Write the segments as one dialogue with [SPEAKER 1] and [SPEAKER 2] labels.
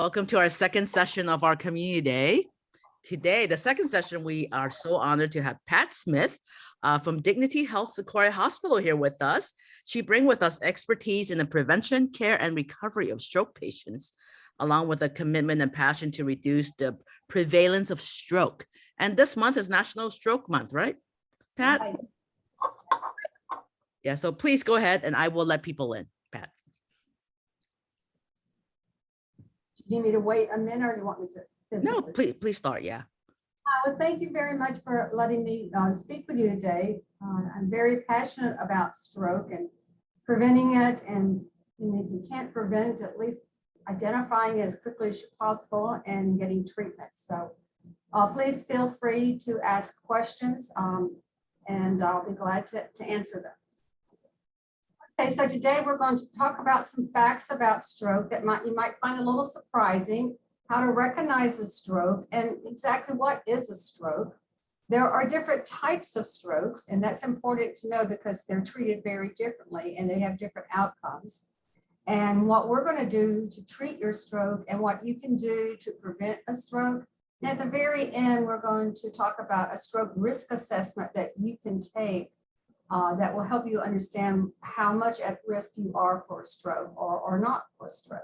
[SPEAKER 1] Welcome to our second session of our community day. Today, the second session, we are so honored to have Pat Smith from Dignity Health Sequoia Hospital here with us. She brings with us expertise in the prevention, care, and recovery of stroke patients, along with a commitment and passion to reduce the prevalence of stroke. And this month is National Stroke Month, right, Pat?
[SPEAKER 2] Right.
[SPEAKER 1] Yeah, so please go ahead and I will let people in, Pat.
[SPEAKER 2] Do you need me to wait a minute or you want me to?
[SPEAKER 1] No, please start, yeah.
[SPEAKER 2] Well, thank you very much for letting me speak with you today. I'm very passionate about stroke and preventing it. And if you can't prevent it, at least identifying it as quickly as possible and getting treatment. So please feel free to ask questions and I'll be glad to answer them. Okay, so today we're going to talk about some facts about stroke that you might find a little surprising, how to recognize a stroke and exactly what is a stroke. There are different types of strokes, and that's important to know because they're treated very differently and they have different outcomes. And what we're going to do to treat your stroke and what you can do to prevent a stroke. And at the very end, we're going to talk about a stroke risk assessment that you can take that will help you understand how much at risk you are for a stroke or not for a stroke.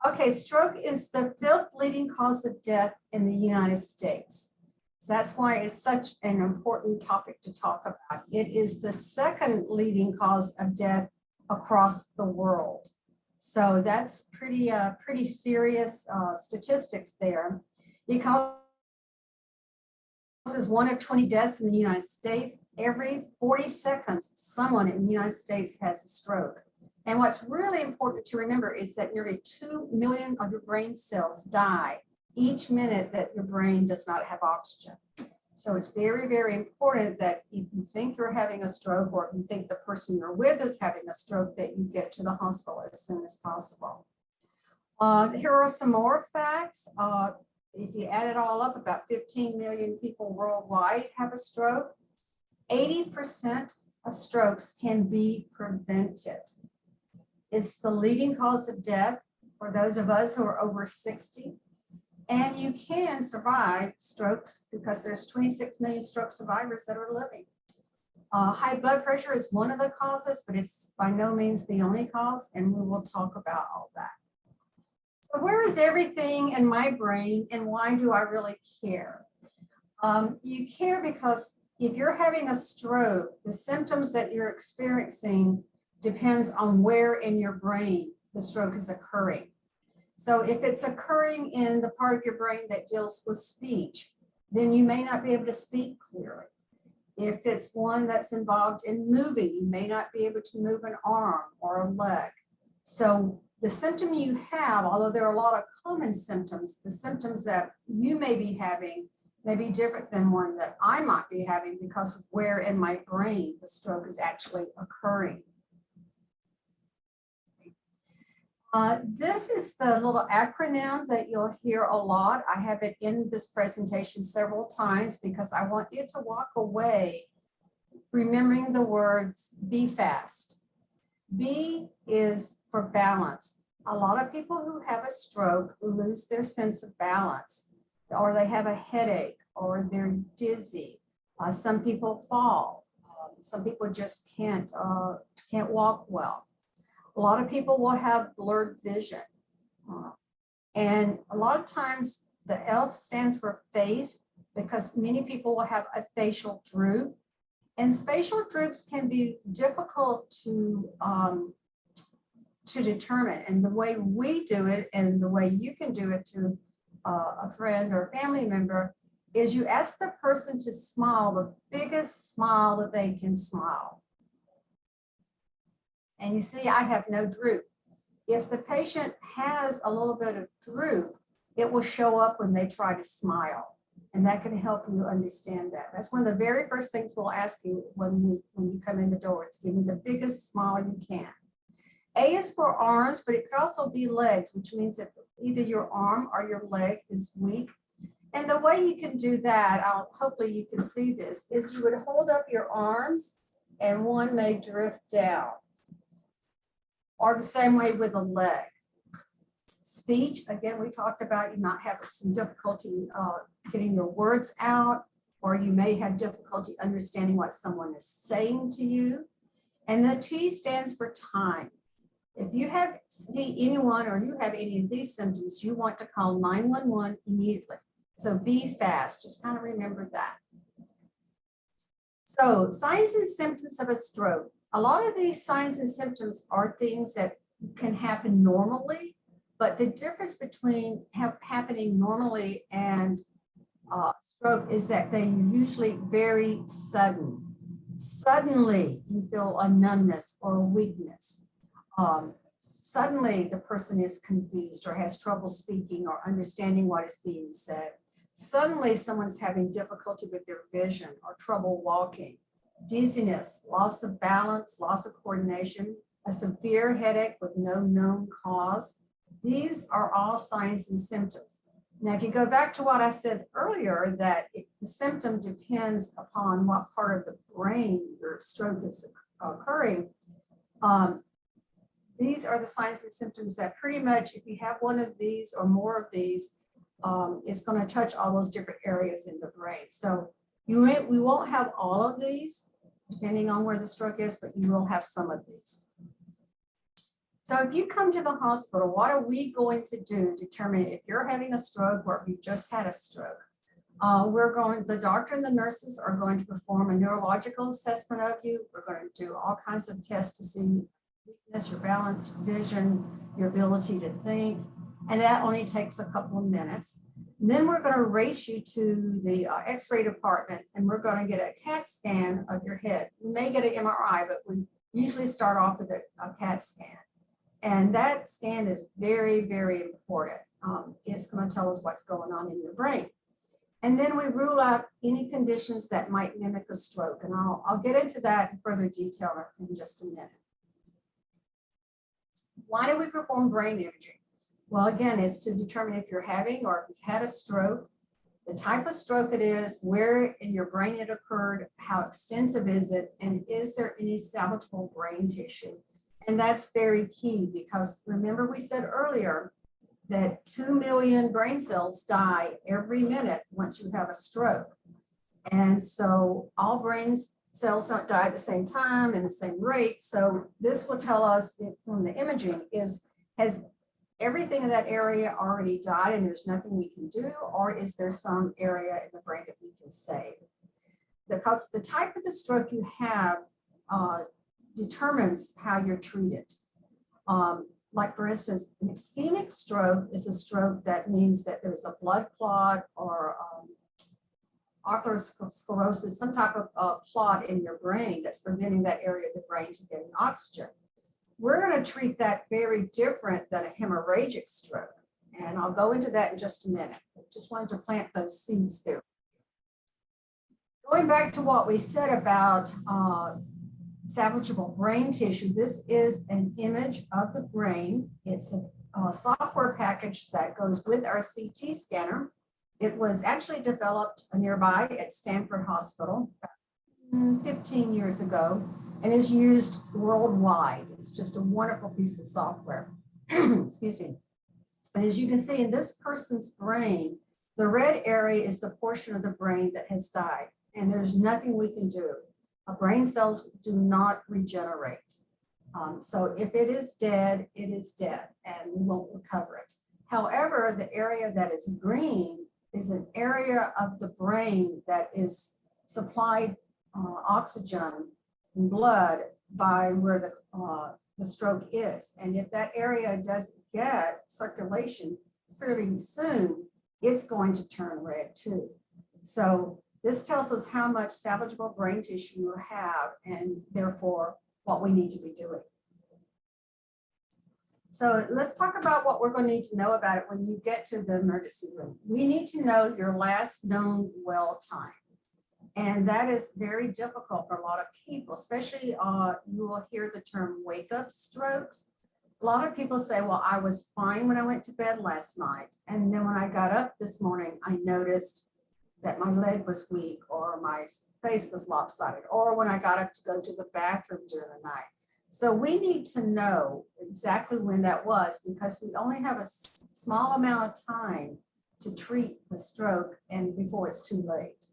[SPEAKER 2] Okay, stroke is the 5th leading cause of death in the United States. So that's why it's such an important topic to talk about. It is the 2nd leading cause of death across the world. So that's pretty serious statistics there. It causes 1 of 20 deaths in the United States. Every 40 seconds, someone in the United States has a stroke. And what's really important to remember is that nearly 2 million of your brain cells die each minute that your brain does not have oxygen. So it's very, very important that if you think you're having a stroke or if you think the person you're with is having a stroke, that you get to the hospital as soon as possible. Here are some more facts. If you add it all up, about 15 million people worldwide have a stroke. 80% of strokes can be prevented. It's the leading cause of death for those of us who are over 60. And you can survive strokes because there's 26 million stroke survivors that are living. High blood pressure is one of the causes, but it's by no means the only cause, and we will talk about all that. So where is everything in my brain and why do I really care? You care because if you're having a stroke, the symptoms that you're experiencing depends on where in your brain the stroke is occurring. So if it's occurring in the part of your brain that deals with speech, then you may not be able to speak clearly. If it's one that's involved in moving, you may not be able to move an arm or a leg. So the symptom you have, although there are a lot of common symptoms, the symptoms that you may be having may be different than one that I might be having because of where in my brain the stroke is actually occurring. This is the little acronym that you'll hear a lot. I have it in this presentation several times because I want you to walk away remembering the words be fast. B is for balance. A lot of people who have a stroke lose their sense of balance, or they have a headache, or they're dizzy. Some people fall. Some people just can't walk well. A lot of people will have blurred vision. And a lot of times the F stands for face because many people will have a facial droop. And facial droops can be difficult to determine. And the way we do it and the way you can do it to a friend or a family member is you ask the person to smile the biggest smile that they can smile. And you see, I have no droop. If the patient has a little bit of droop, it will show up when they try to smile. And that can help you understand that. That's one of the very first things we'll ask you when you come in the door. It's give me the biggest smile you can. A is for arms, but it could also be legs, which means that either your arm or your leg is weak. And the way you can do that, hopefully you can see this, is you would hold up your arms and one may drift down. Or the same way with a leg. Speech, again, we talked about you might have some difficulty getting your words out, or you may have difficulty understanding what someone is saying to you. And the T stands for time. If you see anyone or you have any of these symptoms, you want to call 911 immediately. So be fast, just kind of remember that. So signs and symptoms of a stroke. A lot of these signs and symptoms are things that can happen normally, but the difference between happening normally and stroke is that they usually very sudden. Suddenly you feel a numbness or a weakness. Suddenly the person is confused or has trouble speaking or understanding what is being said. Suddenly someone's having difficulty with their vision or trouble walking, dizziness, loss of balance, loss of coordination, a severe headache with no known cause. These are all signs and symptoms. Now, if you go back to what I said earlier, that the symptom depends upon what part of the brain your stroke is occurring. These are the signs and symptoms that pretty much, if you have one of these or more of these, it's going to touch all those different areas in the brain. So we won't have all of these, depending on where the stroke is, but you will have some of these. So if you come to the hospital, what are we going to do to determine if you're having a stroke or if you just had a stroke? The doctor and the nurses are going to perform a neurological assessment of you. We're going to do all kinds of tests to see weakness, your balance, your vision, your ability to think. And that only takes a couple of minutes. And then we're going to race you to the X-ray department, and we're going to get a CAT scan of your head. We may get an MRI, but we usually start off with a CAT scan. And that scan is very, very important. It's going to tell us what's going on in your brain. And then we rule out any conditions that might mimic a stroke. And I'll get into that in further detail in just a minute. Why do we perform brain imaging? Well, again, it's to determine if you're having or if you've had a stroke, the type of stroke it is, where in your brain it occurred, how extensive is it, and is there any salvageable brain tissue? And that's very key because remember we said earlier that 2 million brain cells die every minute once you have a stroke. And so all brain cells don't die at the same time and the same rate. So this will tell us from the imaging has everything in that area already died and there's nothing we can do, or is there some area in the brain that we can save? Because the type of the stroke you have determines how you're treated. Like for instance, an ischemic stroke is a stroke that means that there's a blood clot or atherosclerosis, some type of clot in your brain that's preventing that area of the brain to get oxygen. We're going to treat that very different than a hemorrhagic stroke. And I'll go into that in just a minute. I just wanted to plant those seeds there. Going back to what we said about salvageable brain tissue, this is an image of the brain. It's a software package that goes with our CT scanner. It was actually developed nearby at Stanford Hospital 15 years ago and is used worldwide. It's just a wonderful piece of software. Excuse me. And as you can see in this person's brain, the red area is the portion of the brain that has died, and there's nothing we can do. Brain cells do not regenerate. So if it is dead, it is dead and we won't recover it. However, the area that is green is an area of the brain that is supplied oxygen and blood by where the stroke is. And if that area doesn't get circulation fairly soon, it's going to turn red too. So this tells us how much salvageable brain tissue you have and therefore what we need to be doing. So let's talk about what we're going to need to know about it when you get to the emergency room. We need to know your last known well time. And that is very difficult for a lot of people, especially you will hear the term wake up strokes. A lot of people say, well, I was fine when I went to bed last night. And then when I got up this morning, I noticed that my leg was weak or my face was lopsided, or when I got up to go to the bathroom during the night. So we need to know exactly when that was, because we only have a small amount of time to treat the stroke and before it's too late,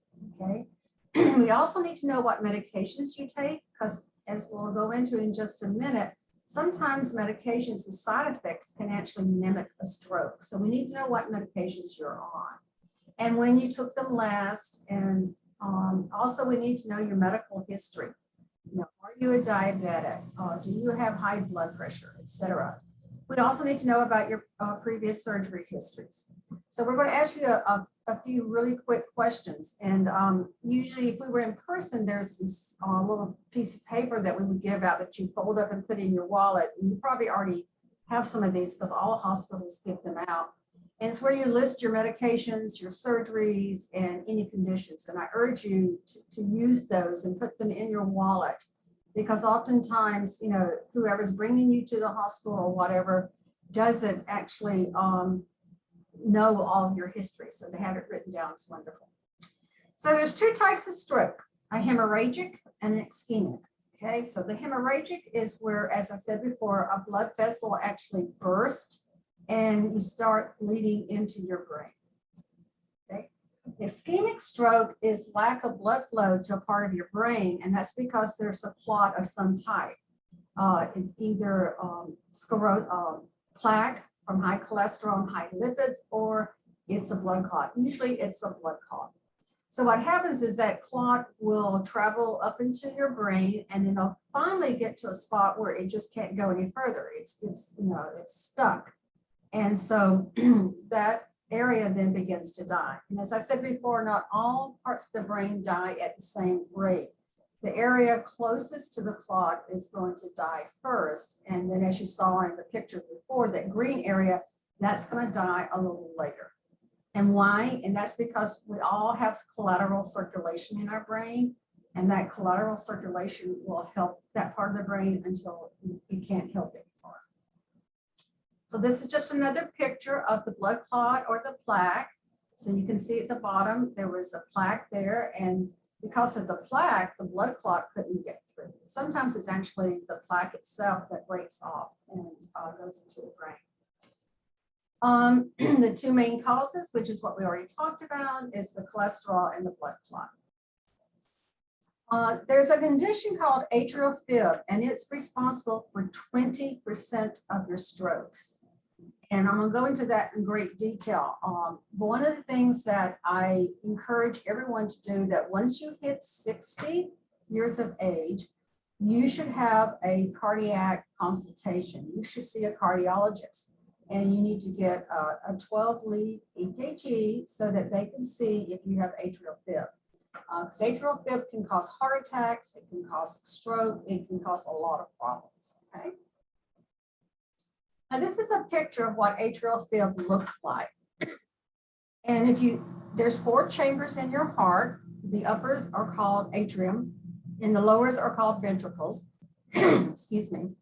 [SPEAKER 2] okay? We also need to know what medications you take, because as we'll go into in just a minute, sometimes medications, the side effects can actually mimic a stroke. So we need to know what medications you're on and when you took them last. And also we need to know your medical history. You know, are you a diabetic? Do you have high blood pressure, etc.? We also need to know about your previous surgery histories. So we're going to ask you a few really quick questions. And usually if we were in person, there's this little piece of paper that we would give out that you fold up and put in your wallet. And you probably already have some of these because all hospitals give them out. And it's where you list your medications, your surgeries, and any conditions. And I urge you to use those and put them in your wallet, because oftentimes, you know, whoever's bringing you to the hospital or whatever doesn't actually know all of your history. So to have it written down is wonderful. So there's two types of stroke, a hemorrhagic and an ischemic. Okay, so the hemorrhagic is where, as I said before, a blood vessel actually bursts and you start bleeding into your brain. Okay. Ischemic stroke is lack of blood flow to a part of your brain, and that's because there's a clot of some type. It's either plaque from high cholesterol and high lipids, or it's a blood clot. Usually it's a blood clot. So what happens is that clot will travel up into your brain, and then it'll finally get to a spot where it just can't go any further. It's stuck. And so that area then begins to die. And as I said before, not all parts of the brain die at the same rate. The area closest to the clot is going to die first. And then as you saw in the picture before, that green area, that's going to die a little later. And why? And that's because we all have collateral circulation in our brain. And that collateral circulation will help that part of the brain until it can't help it anymore. So this is just another picture of the blood clot or the plaque. So you can see at the bottom, there was a plaque there, and because of the plaque, the blood clot couldn't get through. Sometimes it's actually the plaque itself that breaks off and goes into the brain. The two main causes, which is what we already talked about, is the cholesterol and the blood clot. There's a condition called atrial fib, and it's responsible for 20% of your strokes. And I'm going to go into that in great detail. One of the things that I encourage everyone to do, that once you hit 60 years of age, you should have a cardiac consultation. You should see a cardiologist, and you need to get a 12-lead EKG so that they can see if you have atrial fib. Because atrial fib can cause heart attacks, it can cause stroke, it can cause a lot of problems, okay? Now this is a picture of what atrial fib looks like. And there's 4 chambers in your heart. The uppers are called atrium and the lowers are called ventricles, excuse me.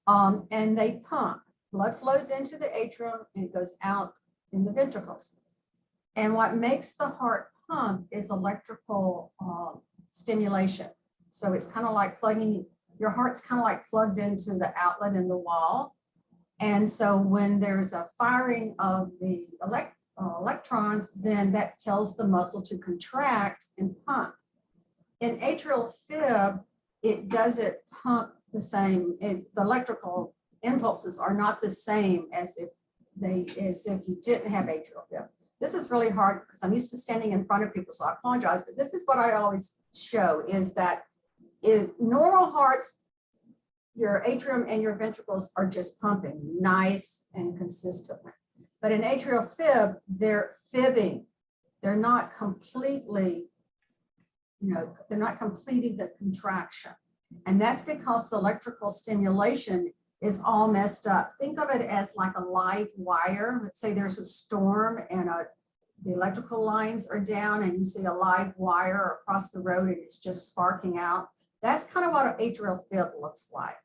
[SPEAKER 2] And they pump. Blood flows into the atrium and it goes out in the ventricles. And what makes the heart pump is electrical stimulation. So it's kind of like your heart's kind of like plugged into the outlet in the wall. And so when there's a firing of the electrons, then that tells the muscle to contract and pump. In atrial fib, it doesn't pump the same. The electrical impulses are not the same as if you didn't have atrial fib. This is really hard because I'm used to standing in front of people, so I apologize, but this is what I always show, is that in normal hearts, your atrium and your ventricles are just pumping nice and consistently. But in atrial fib, they're fibbing. They're not completely, they're not completing the contraction. And that's because the electrical stimulation is all messed up. Think of it as like a live wire. Let's say there's a storm and the electrical lines are down and you see a live wire across the road and it's just sparking out. That's kind of what an atrial fib looks like.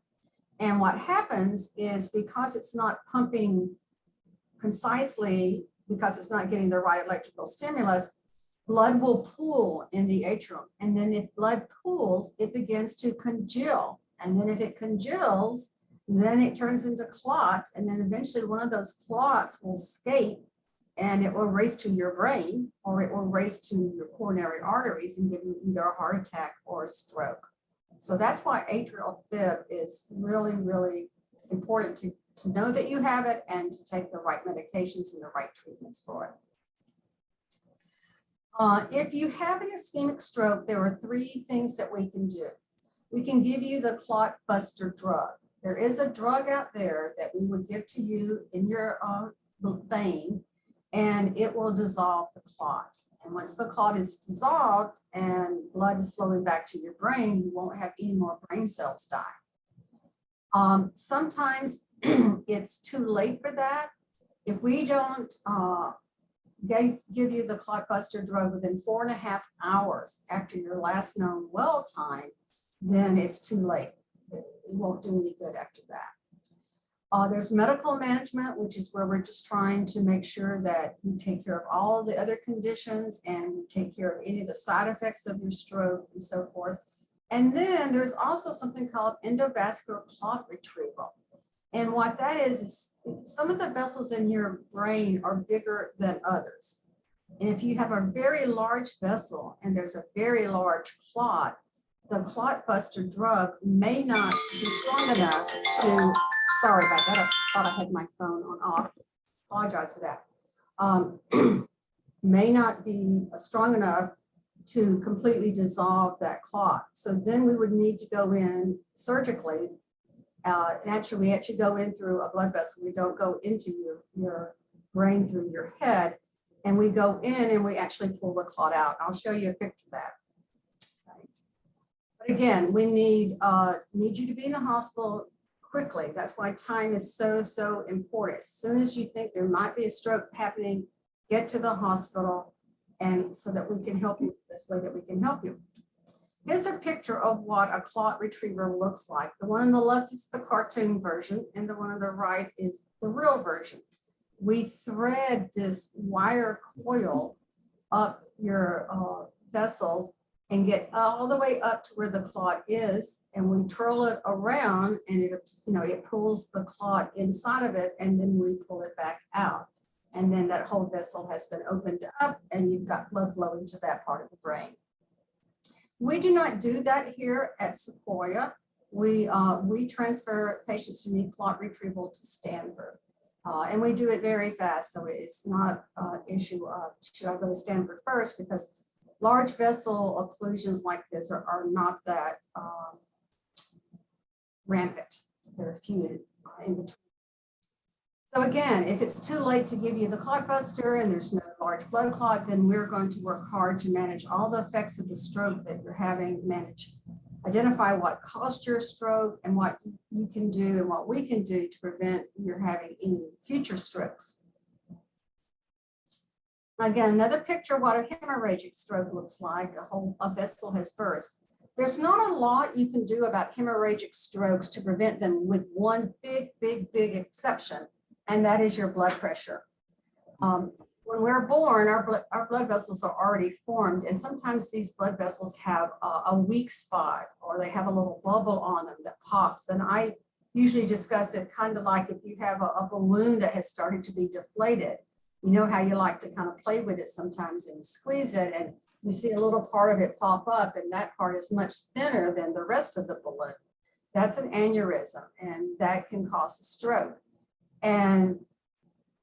[SPEAKER 2] And what happens is, because it's not pumping concisely, because it's not getting the right electrical stimulus, blood will pool in the atrium. And then if blood pools, it begins to congeal. And then if it congeals, then it turns into clots. And then eventually one of those clots will escape and it will race to your brain, or it will race to your coronary arteries and give you either a heart attack or a stroke. So that's why atrial fib is really, really important to know that you have it and to take the right medications and the right treatments for it. If you have an ischemic stroke, there are 3 things that we can do. We can give you the clot buster drug. There is a drug out there that we would give to you in your vein, and it will dissolve the clot. And once the clot is dissolved and blood is flowing back to your brain, you won't have any more brain cells die. Sometimes it's too late for that. If we don't give you the clot buster drug within 4.5 hours after your last known well time, then it's too late. It won't do any good after that. There's medical management, which is where we're just trying to make sure that we take care of all the other conditions and we take care of any of the side effects of your stroke and so forth. And then there's also something called endovascular clot retrieval. And what that is some of the vessels in your brain are bigger than others. And if you have a very large vessel and there's a very large clot, the clot buster drug may not be strong enough to, sorry about that, I thought I had my phone on off, apologize for that, may not be strong enough to completely dissolve that clot. So then we would need to go in surgically. Actually, we actually go in through a blood vessel. We don't go into your brain through your head. And we go in and we actually pull the clot out. I'll show you a picture of that. Right. But again, we need you to be in the hospital quickly. That's why time is so, so important. As soon as you think there might be a stroke happening, get to the hospital, and so that we can help you this way that we can help you. Here's a picture of what a clot retriever looks like. The one on the left is the cartoon version, and the one on the right is the real version. We thread this wire coil up your vessel and get all the way up to where the clot is, and we twirl it around, and it pulls the clot inside of it, and then we pull it back out. And then that whole vessel has been opened up, and you've got blood flowing to that part of the brain. We do not do that here at Sequoia. We transfer patients who need clot retrieval to Stanford. And we do it very fast, so it's not an issue of should I go to Stanford first, because large vessel occlusions like this are not that rampant. There are few in between. So again, if it's too late to give you the clot buster and there's no large blood clot, then we're going to work hard to manage all the effects of the stroke that you're having, identify what caused your stroke and what you can do and what we can do to prevent your having any future strokes. Again, another picture of what a hemorrhagic stroke looks like. A vessel has burst. There's not a lot you can do about hemorrhagic strokes to prevent them, with one big exception, and that is your blood pressure. When we're born, our blood vessels are already formed, and sometimes these blood vessels have a weak spot, or they have a little bubble on them that pops. And I usually discuss it kind of like if you have a balloon that has started to be deflated. You know how you like to kind of play with it sometimes and squeeze it, and you see a little part of it pop up, and that part is much thinner than the rest of the balloon. That's an aneurysm, and that can cause a stroke. And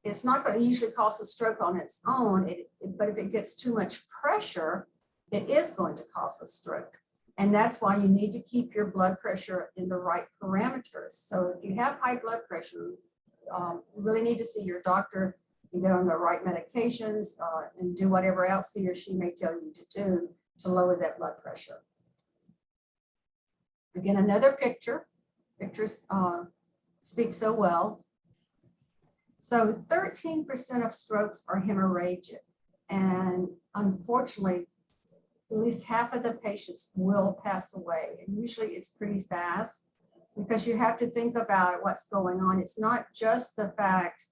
[SPEAKER 2] it's not going to usually cause a stroke on its own, but if it gets too much pressure, it is going to cause a stroke. And that's why you need to keep your blood pressure in the right parameters. So if you have high blood pressure, you really need to see your doctor and get on the right medications and do whatever else he or she may tell you to do to lower that blood pressure. Again, another picture. Pictures speak so well. So 13% of strokes are hemorrhagic, and unfortunately, at least half of the patients will pass away. And usually it's pretty fast, because you have to think about what's going on. It's not just the fact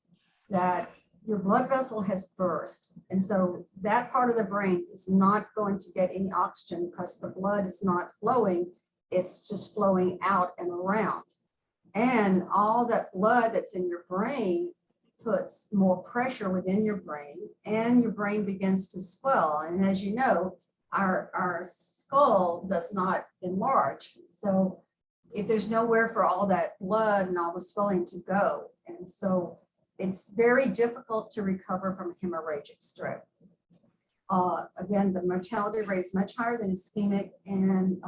[SPEAKER 2] that your blood vessel has burst, and so that part of the brain is not going to get any oxygen because the blood is not flowing, It's just flowing out and around. And all that blood that's in your brain puts more pressure within your brain, and your brain begins to swell. And as you know, our skull does not enlarge. So if there's nowhere for all that blood and all the swelling to go, and so it's very difficult to recover from hemorrhagic stroke. Again, the mortality rate is much higher than ischemic, and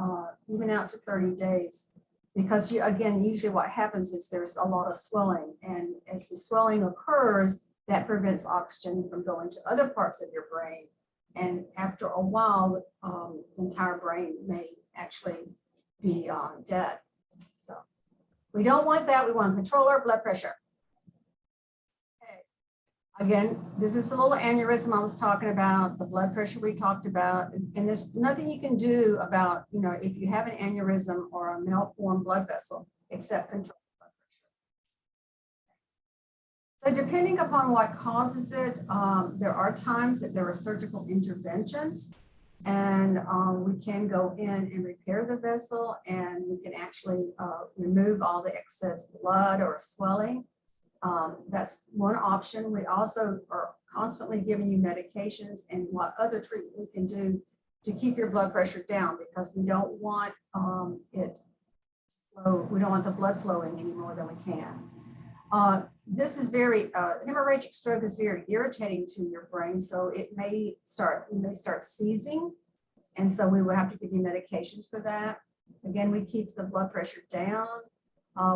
[SPEAKER 2] even out to 30 days. Because usually what happens is there's a lot of swelling, and as the swelling occurs, that prevents oxygen from going to other parts of your brain. And after a while, the entire brain may actually be dead. So we don't want that. We want to control our blood pressure. Again, this is the little aneurysm I was talking about, the blood pressure we talked about, and there's nothing you can do about, if you have an aneurysm or a malformed blood vessel, except control blood pressure. So depending upon what causes it, there are times that there are surgical interventions, and we can go in and repair the vessel, and we can actually remove all the excess blood or swelling. That's one option. We also are constantly giving you medications and what other treatment we can do to keep your blood pressure down, because we don't want we don't want the blood flowing any more than we can. This is very, hemorrhagic stroke is very irritating to your brain. So you may start seizing. And so we will have to give you medications for that. Again, we keep the blood pressure down.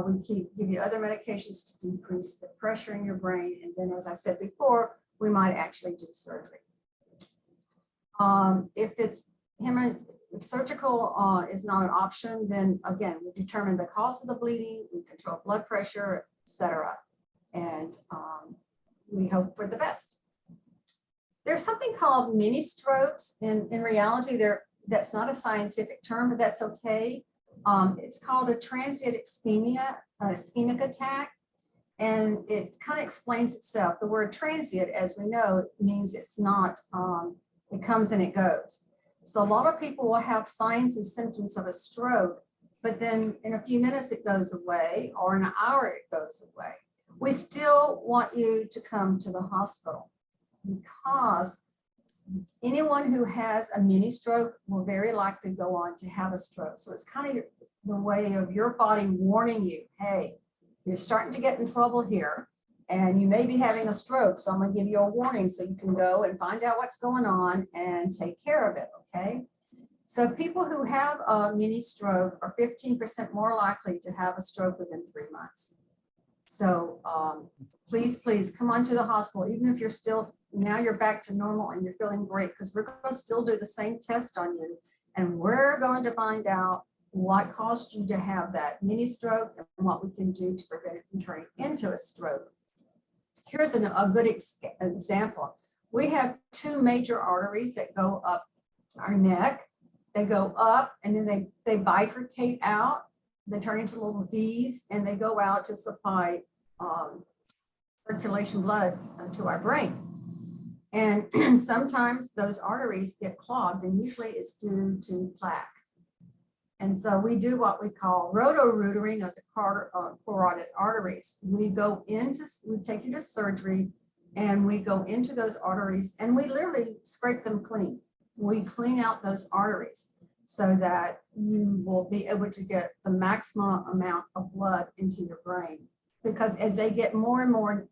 [SPEAKER 2] We give you other medications to decrease the pressure in your brain. And then, as I said before, we might actually do surgery. If surgical is not an option, then again, we determine the cause of the bleeding, we control blood pressure, etc. And we hope for the best. There's something called mini strokes. In reality, that's not a scientific term, but that's okay. It's called a transient ischemic attack, and it kind of explains itself. The word transient, as we know, means it's not, it comes and it goes. So a lot of people will have signs and symptoms of a stroke, but then in a few minutes it goes away, or in an hour it goes away. We still want you to come to the hospital, because anyone who has a mini stroke will very likely go on to have a stroke. So it's kind of the way of your body warning you, hey, you're starting to get in trouble here, and you may be having a stroke. So I'm going to give you a warning so you can go and find out what's going on and take care of it, okay? So people who have a mini stroke are 15% more likely to have a stroke within 3 months. So please come on to the hospital, even if you're still, now you're back to normal and you're feeling great, because we're going to still do the same test on you, and we're going to find out what caused you to have that mini stroke and what we can do to prevent it from turning into a stroke. Here's a good example. We have two major arteries that go up our neck. They go up and then they bifurcate out. They turn into little V's, and they go out to supply circulation blood to our brain. And sometimes those arteries get clogged, and usually it's due to plaque. And so we do what we call roto-rootering of the carotid arteries. We take you to surgery, and we go into those arteries, and we literally scrape them clean. We clean out those arteries so that you will be able to get the maximum amount of blood into your brain. Because as they get more and more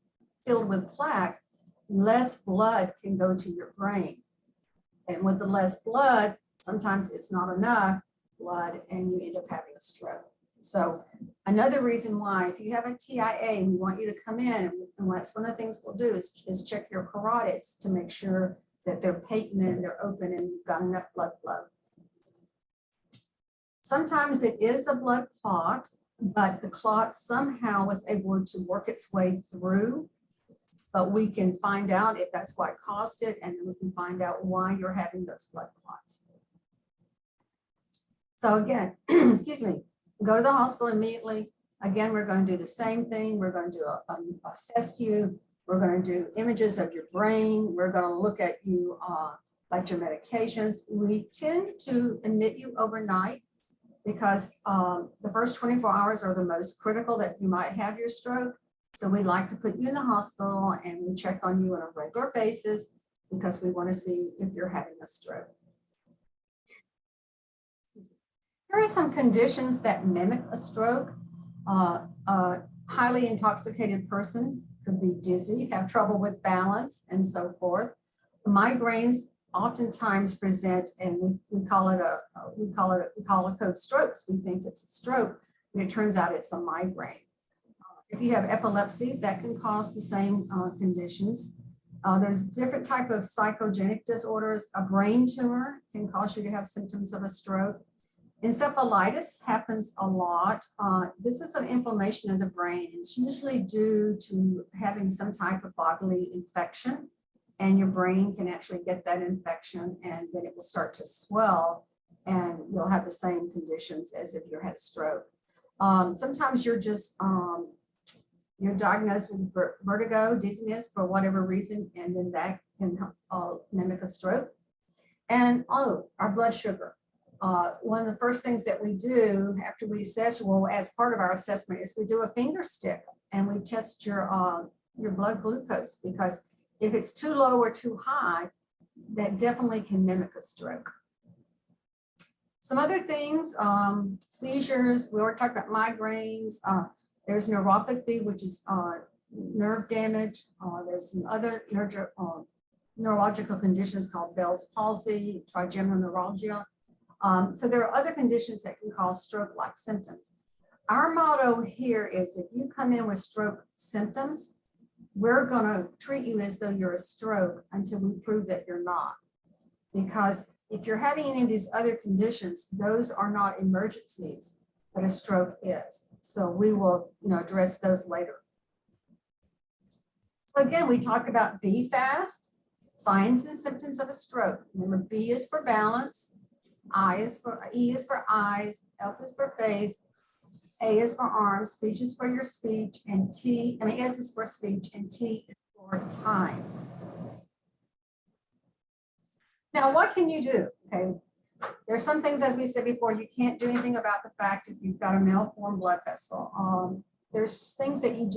[SPEAKER 2] filled with plaque, less blood can go to your brain. And with the less blood, sometimes it's not enough blood, and you end up having a stroke. So another reason why, if you have a TIA, we want you to come in, and that's one of the things we'll do is check your carotids to make sure that they're patent and they're open and you've got enough blood flow. Sometimes it is a blood clot, but the clot somehow was able to work its way through. But we can find out if that's what caused it, and then we can find out why you're having those blood clots. So again, excuse me, go to the hospital immediately. Again, we're going to do the same thing. We're going to assess you. We're going to do images of your brain. We're going to look at you, like your medications. We tend to admit you overnight, because the first 24 hours are the most critical that you might have your stroke. So we like to put you in the hospital and we check on you on a regular basis because we want to see if you're having a stroke. Here are some conditions that mimic a stroke. A highly intoxicated person could be dizzy, have trouble with balance, and so forth. Migraines oftentimes present, and we call a code strokes. We think it's a stroke, but it turns out it's a migraine. If you have epilepsy, that can cause the same conditions. There's different type of psychogenic disorders. A brain tumor can cause you to have symptoms of a stroke. Encephalitis happens a lot. This is an inflammation of the brain. It's usually due to having some type of bodily infection, and your brain can actually get that infection and then it will start to swell and you'll have the same conditions as if you had a stroke. Sometimes you're diagnosed with vertigo, dizziness for whatever reason, and then that can mimic a stroke. And our blood sugar. One of the first things that we do after we assess, well, as part of our assessment, is we do a finger stick and we test your blood glucose, because if it's too low or too high, that definitely can mimic a stroke. Some other things, seizures, we already talked about migraines. There's neuropathy, which is nerve damage. There's some other neurological conditions called Bell's palsy, trigeminal neuralgia. So there are other conditions that can cause stroke-like symptoms. Our motto here is if you come in with stroke symptoms, we're going to treat you as though you're a stroke until we prove that you're not. Because if you're having any of these other conditions, those are not emergencies, but a stroke is. So we will, address those later. So again, we talked about B fast, signs and symptoms of a stroke. Remember, B is for balance, E is for eyes, F is for face, A is for arms, speech is for your speech, and S is for speech, and T is for time. Now, what can you do? Okay, there's some things, as we said before, you can't do anything about the fact if you've got a malformed blood vessel. There's things that you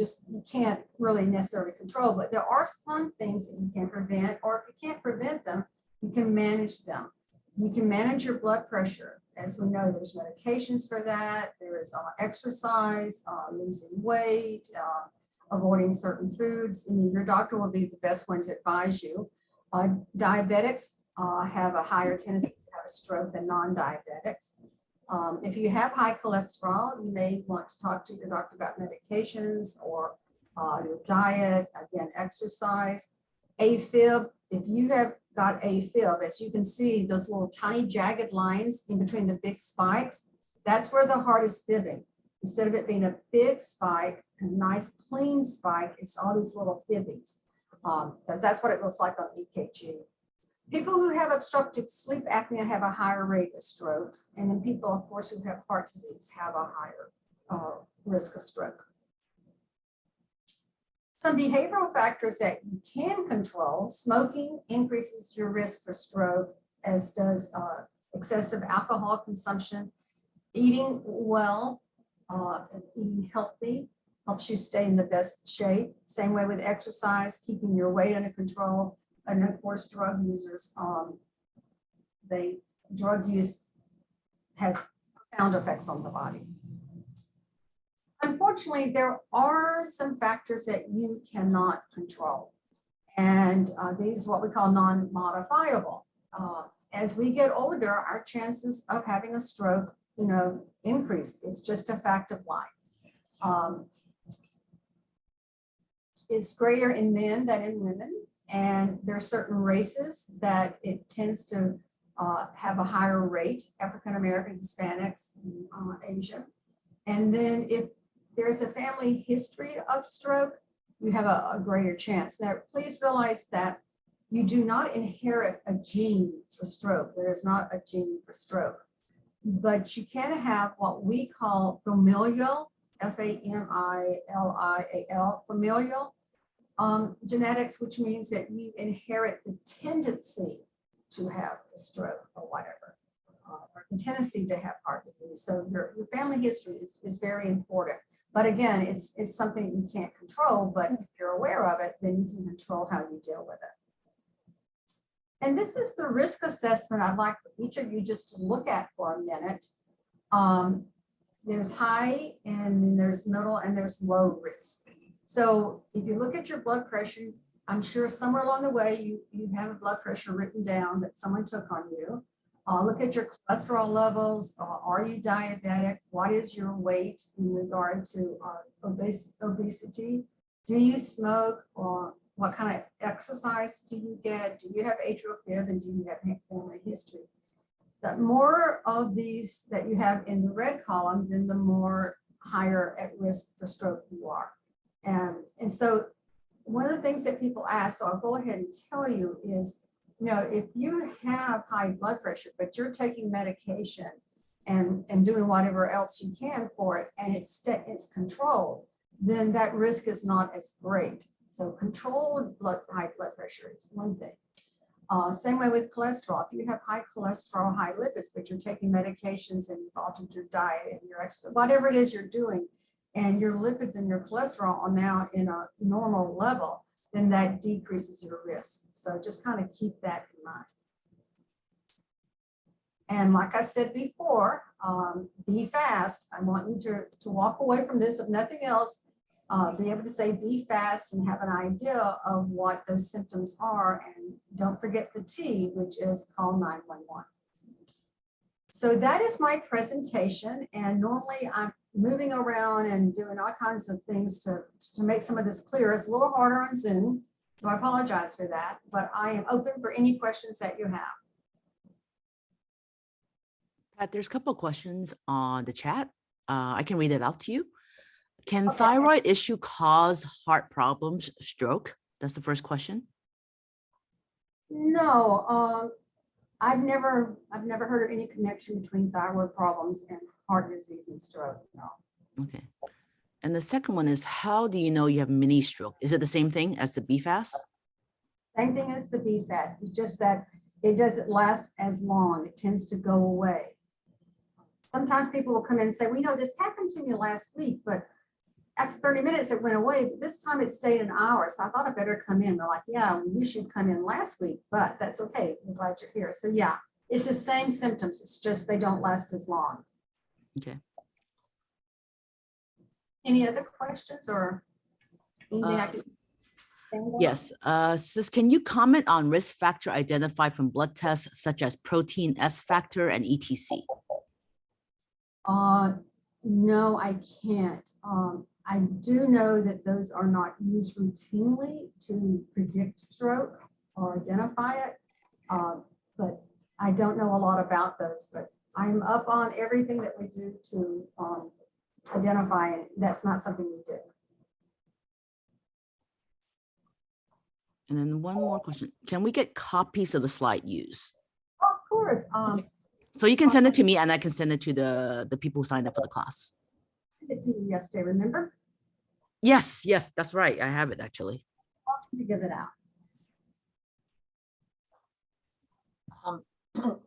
[SPEAKER 2] can't really necessarily control, but there are some things that you can prevent, or if you can't prevent them, you can manage them. You can manage your blood pressure. As we know, there's medications for that. There is exercise, losing weight, avoiding certain foods. Your doctor will be the best one to advise you. Diabetics have a higher tendency to have a stroke than non-diabetics. If you have high cholesterol, you may want to talk to your doctor about medications or your diet, again, exercise. AFib, if you have got AFib, as you can see, those little tiny jagged lines in between the big spikes, that's where the heart is fibbing. Instead of it being a big spike, a nice clean spike, it's all these little fibbies. That's what it looks like on EKG. People who have obstructive sleep apnea have a higher rate of strokes. And then people, of course, who have heart disease have a higher risk of stroke. Some behavioral factors that you can control: smoking increases your risk for stroke, as does excessive alcohol consumption. Eating well, eating healthy helps you stay in the best shape. Same way with exercise, keeping your weight under control. And of course, drug users, drug use has profound effects on the body. Unfortunately, there are some factors that you cannot control. And these are what we call non-modifiable. As we get older, our chances of having a stroke, increase. It's just a fact of life. It's greater in men than in women. And there are certain races that it tends to have a higher rate: African-American, Hispanics, Asian. And then if there's a family history of stroke, you have a greater chance. Now, please realize that you do not inherit a gene for stroke. There is not a gene for stroke, but you can have what we call familial, F-A-M-I-L-I-A-L, familial genetics, which means that you inherit the tendency to have a stroke or whatever. or the tendency to have heart disease. So your family history is very important. But again, it's something you can't control, but if you're aware of it, then you can control how you deal with it. And this is the risk assessment I'd like each of you just to look at for a minute. There's high, and there's middle, and there's low risk. So if you look at your blood pressure, I'm sure somewhere along the way you have a blood pressure written down that someone took on you. Look at your cholesterol levels. Are you diabetic? What is your weight in regard to obesity? Do you smoke? Or what kind of exercise do you get? Do you have atrial fib, and do you have family history? The more of these that you have in the red column, then the more higher at risk for stroke you are. And so one of the things that people ask, so I'll go ahead and tell you is, if you have high blood pressure, but you're taking medication and doing whatever else you can for it, and it's controlled, then that risk is not as great. So controlled high blood pressure is one thing. Same way with cholesterol. If you have high cholesterol, high lipids, but you're taking medications and you've altered your diet and your exercise, whatever it is you're doing, and your lipids and your cholesterol are now in a normal level, then that decreases your risk. So just kind of keep that in mind. And like I said before, be fast. I want you to walk away from this, if nothing else, be able to say be fast and have an idea of what those symptoms are. And don't forget the T, which is call 911. So that is my presentation. And normally I'm moving around and doing all kinds of things to make some of this clear. It's a little harder on Zoom, so I apologize for that, but I am open for any questions that you have.
[SPEAKER 1] Pat, there's a couple of questions on the chat. I can read it out to you. Can
[SPEAKER 2] Okay.
[SPEAKER 1] thyroid issue cause heart problems, stroke? That's the first question.
[SPEAKER 2] No, I've never heard of any connection between thyroid problems and heart disease and stroke. No.
[SPEAKER 1] Okay. And the second one is, how do you know you have mini stroke? Is it the same thing as the BFAST?
[SPEAKER 2] Same thing as the BFAST. It's just that it doesn't last as long. It tends to go away. Sometimes people will come in and say, well, this happened to me last week, but after 30 minutes it went away, but this time it stayed an hour. So I thought I better come in. They're like, yeah, we wish you'd come in last week, but that's okay. I'm glad you're here. So yeah, it's the same symptoms. It's just they don't last as long.
[SPEAKER 1] Okay.
[SPEAKER 2] Any other questions or anything I can?
[SPEAKER 1] Yes. Sis, can you comment on risk factor identified from blood tests such as protein S factor and ETC?
[SPEAKER 2] No, I can't. I do know that those are not used routinely to predict stroke or identify it, but I don't know a lot about those, but I'm up on everything that we do to identify it. That's not something we do.
[SPEAKER 1] And then one more question. Can we get copies of the slide used?
[SPEAKER 2] Of course.
[SPEAKER 1] Okay. So you can send it to me and I can send it to the people who signed up for the class.
[SPEAKER 2] I sent it to you yesterday, remember?
[SPEAKER 1] Yes, that's right. I have it actually.
[SPEAKER 2] To give it out.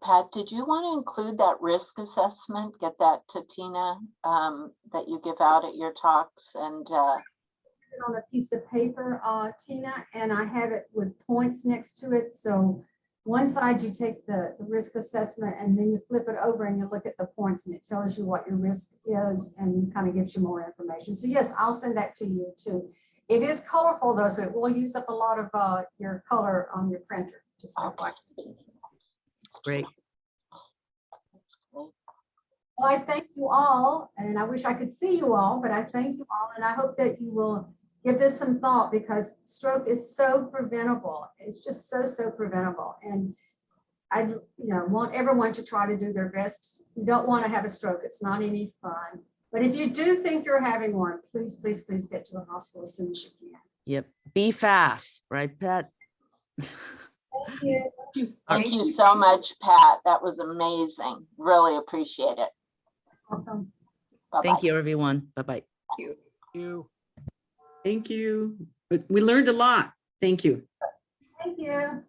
[SPEAKER 3] Pat, did you want to include that risk assessment? Get that to Tina that you give out at your talks and
[SPEAKER 2] on a piece of paper, Tina, and I have it with points next to it. So one side you take the risk assessment and then you flip it over and you look at the points and it tells you what your risk is and kind of gives you more information. So yes, I'll send that to you too. It is colorful though, so it will use up a lot of your color on your printer. Just
[SPEAKER 3] okay.
[SPEAKER 1] Great.
[SPEAKER 2] Well, I thank you all, and I wish I could see you all, but I thank you all, and I hope that you will give this some thought because stroke is so preventable. It's just so preventable, and I want everyone to try to do their best. You don't want to have a stroke. It's not any fun. But if you do think you're having one, please get to the hospital as soon as you can.
[SPEAKER 1] Yep. Be fast, right, Pat?
[SPEAKER 2] Thank you.
[SPEAKER 3] Thank you so much, Pat. That was amazing. Really appreciate it.
[SPEAKER 2] Welcome.
[SPEAKER 3] Bye-bye.
[SPEAKER 1] Thank you, everyone. Bye-bye.
[SPEAKER 4] Thank you. Thank you. But we learned a lot. Thank you.
[SPEAKER 2] Thank you.